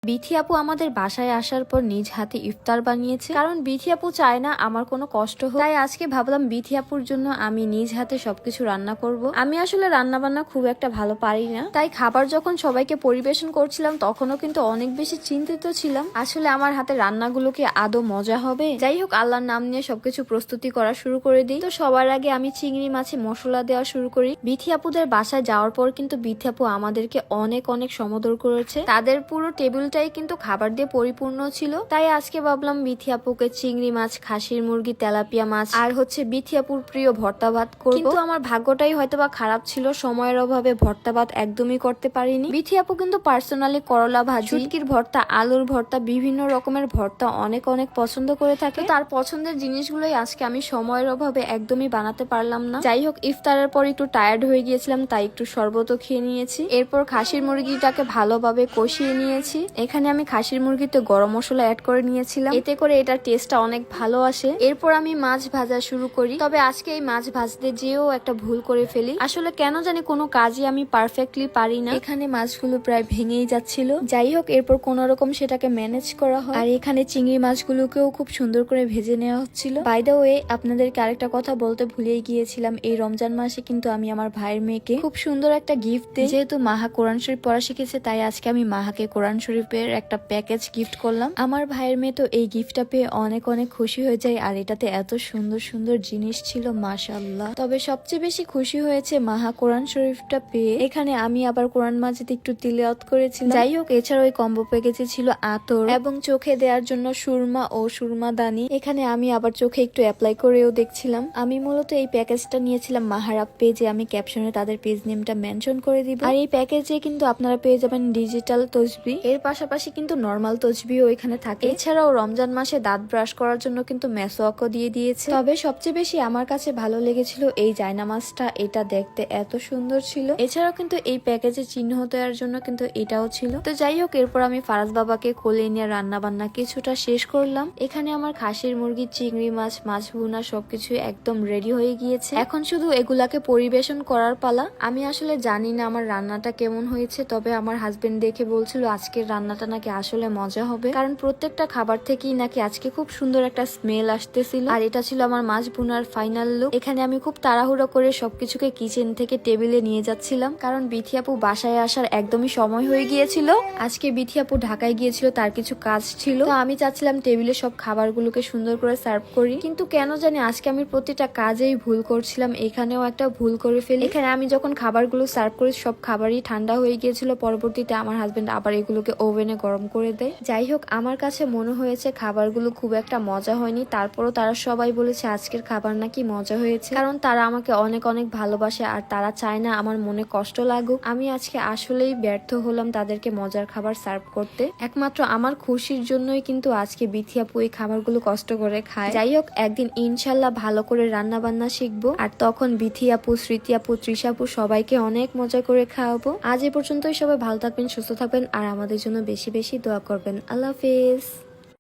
বিথি আপু আমাদের বাসায় আসার পর নিজ হাতে ইফতার বানিয়েছে, কারণ বিথি আপু চায় না আমার কোনো কষ্ট হোক। তাই আজকে ভাবলাম বিথি আপুর জন্য আমি নিজ হাতে সবকিছু রান্না করব। আমি আসলে রান্না বান্না খুব একটা ভালো পারি না, তাই খাবার যখন সবাইকে পরিবেশন করছিলাম তখনও কিন্তু অনেক বেশি চিন্তিত ছিলাম আসলে আমার হাতে রান্নাগুলো কি আদৌ মজা হবে। যাই হোক, আল্লাহর নাম নিয়ে সবকিছু প্রস্তুতি করা শুরু করে দিই। তো সবার আগে আমি চিংড়ি মাছে মশলা দেওয়া শুরু করি। বিথি আপুদের বাসায় যাওয়ার পর কিন্তু বিথি আপু আমাদেরকে অনেক অনেক সমদর করেছে। তাদের পুরো টেবিল কিন্তু খাবার দিয়ে পরিপূর্ণ ছিল। তাই আজকে ভাবলাম বিথি আপুকে চিংড়ি মাছ, খাসির মুরগি, তেলাপিয়া মাছ আর বিথি আপুর প্রিয় ভর্তা ভাত করব। কিন্তু আমার ভাগ্যটাই হয়তোবা খারাপ ছিল, সময়ের অভাবে ভর্তা ভাত একদমই করতে পারিনি। বিথি আপু কিন্তু পার্সোনালি করলা ভাজি, শুটকির ভর্তা, আলুর ভর্তা, বিভিন্ন রকমের ভর্তা অনেক অনেক পছন্দ করে থাকে। তার পছন্দের জিনিসগুলোই আজকে আমি সময়ের অভাবে একদমই বানাতে পারলাম না। যাই হোক, ইফতারের পর একটু টায়ার্ড হয়ে গিয়েছিলাম, তাই একটু শরবতও খেয়ে নিয়েছি। এরপর খাসির মুরগিটাকে ভালোভাবে কষিয়ে নিয়েছি। এখানে আমি খাসির মুরগিতে গরম মশলা অ্যাড করে নিয়েছিলাম, এতে করে এটার টেস্টটা অনেক ভালো আসে। এরপর আমি মাছ ভাজা শুরু করি। তবে আজকে এই মাছ ভাজতে যেও একটা ভুল করে ফেলি। আসলে কেন জানি কোনো কাজই আমি পারফেক্টলি পারি না। এখানে মাছগুলো প্রায় ভেঙেই যাচ্ছিল। যাই হোক, এরপর কোন রকম সেটাকে ম্যানেজ করা হয়। আর এখানে চিংড়ি মাছগুলোকেও খুব সুন্দর করে ভেজে নেওয়া হচ্ছিল। বাই দ্য ওয়ে, আপনাদেরকে আরেকটা কথা বলতে ভুলেই গিয়েছিলাম, এই রমজান মাসে কিন্তু আমি আমার ভাইয়ের মেয়েকে খুব সুন্দর একটা গিফট দিই। যেহেতু মাহা কোরআন শরীফ পড়া শিখেছে, তাই আজকে আমি মাহাকে কোরআন শরীফের একটা প্যাকেজ গিফট করলাম। আমার ভাইয়ের মেয়ে তো এই গিফটটা পেয়ে অনেক অনেক খুশি হয়ে যায়, আর এটাতে এত সুন্দর সুন্দর জিনিস ছিল, মাশাআল্লাহ। তবে সবচেয়ে বেশি খুশি হয়েছে মাহা কোরআন শরীফটা পেয়ে। এখানে আমি আবার কোরআন মাজিদ একটু তিলাওয়াত করেছি। যাই হোক, এছাড়াও ওই কম্বো প্যাকেজে ছিল আতর এবং চোখে দেওয়ার জন্য সুরমা ও সুরমা দানি। এখানে আমি আবার চোখে একটু অ্যাপ্লাই করেও দেখছিলাম। আমি মূলত এই প্যাকেজটা নিয়েছিলাম মাহারাব পেজে, আমি ক্যাপশনে তাদের পেজ নেমটা মেনশন করে দিব। আর এই প্যাকেজে কিন্তু আপনারা পেয়ে যাবেন ডিজিটাল তসবি, এর পাশাপাশি কিন্তু নরমাল তসবিও এখানে থাকে। এছাড়াও রমজান মাসে দাঁত ব্রাশ করার জন্য কিন্তু মেসওয়াকও দিয়ে দিয়েছে। তবে সবচেয়ে বেশি আমার কাছে ভালো লেগেছিল এই জায়নামাজটা, এটা দেখতে এত সুন্দর ছিল। এছাড়াও কিন্তু এই প্যাকেজে চিহ্ন দেওয়ার জন্য কিন্তু এটাও ছিল। তো যাই হোক, এরপর আমি ফারাজ বাবাকে কোলে নিয়ে রান্না বান্না কিছুটা শেষ করলাম। এখানে আমার খাসির মুরগি, চিংড়ি মাছ, মাছ ভুনা সবকিছু একদম রেডি হয়ে গিয়েছে। এখন শুধু এগুলাকে পরিবেশন করার পালা। আমি আসলে জানি না আমার রান্নাটা কেমন হয়েছে, তবে আমার হাজবেন্ড দেখে বলছিল আজকের রান্নাটা নাকি আসলে মজা হবে, কারণ প্রত্যেকটা খাবার থেকেই নাকি আজকে খুব সুন্দর একটা স্মেল আসতেছিল। আর এটা ছিল আমার মাছ ভুনার ফাইনাল লুক। এখানে আমি খুব তাড়াহুড়ো করে সবকিছুকে কিচেন থেকে টেবিলে নিয়ে যাচ্ছিলাম, কারণ বিথি আপু বাসায় আসার একদমই সময় হয়ে গিয়েছিল। আজকে বিথি আপু ঢাকায় গিয়েছিল, তার কিছু কাজ ছিল। তো আমি চাচ্ছিলাম টেবিলে সব খাবারগুলোকে সুন্দর করে সার্ভ করি, কিন্তু কেন জানি আজকে আমি প্রতিটা কাজেই ভুল করছিলাম। এখানেও একটা ভুল করে ফেলি। এখানে আমি যখন খাবারগুলো সার্ভ করি সব খাবারই ঠান্ডা হয়ে গিয়েছিল। পরবর্তীতে আমার হাজবেন্ড আবার এগুলোকে ওভেনে গরম করে দেয়। যাই হোক, আমার কাছে মনে হয়েছে খাবারগুলো খুব একটা মজা হয়নি। তারপরও তারা সবাই বলেছে আজকের খাবার নাকি মজা হয়েছে, কারণ তারা আমাকে অনেক অনেক ভালোবাসে আর তারা চায় না আমার মনে কষ্ট লাগুক। আমি আজকে আসলেই ব্যর্থ হলাম তাদেরকে মজার খাবার সার্ভ করতে। একমাত্র আমার খুশির জন্যই কিন্তু আজকে বিথি আপু এই খাবারগুলো কষ্ট করে খায়। যাই হোক, একদিন ইনশাল্লাহ ভালো করে রান্না বান্না শিখবো, আর তখন বিথি আপু, স্মৃতি আপু, তৃষা আপু সবাইকে অনেক মজা করে খাওয়াবো। আজ এ পর্যন্তই। সবাই ভালো থাকবেন, সুস্থ থাকবেন, আর আমাদের জন্য বেশি বেশি দোয়া করবেন। আল্লাহ হাফেজ।